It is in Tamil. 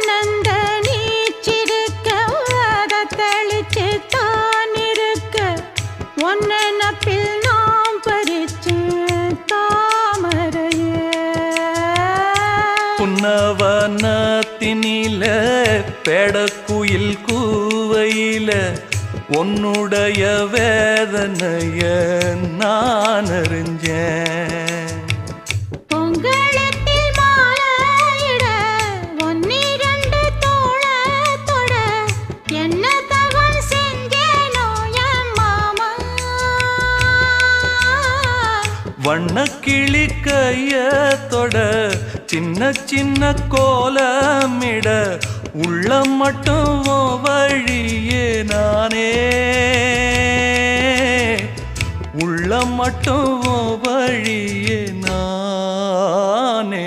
ஆனந்த நீச்சிருக்க அதை தெளிச்சு தான் இருக்க ஒன்ன நப்பில் நாம் பறிச்சு தாமரையே புன்னவனத்தினில பெடக்குயில் கூவையில உன்னுடைய வேதனைய நான் அறிஞ்சேன் பொங்கலத்தில் மாலையிட ஒன்னிரண்டு தோளத்தொட என்ன தவம் செஞ்சேனோ என் மாமா வண்ணக்கிளி கையத்தொட சின்ன சின்ன கோலமிட உள்ளம் மட்டும் வழியே நானே உள்ளம் மட்டும் வழியே நானே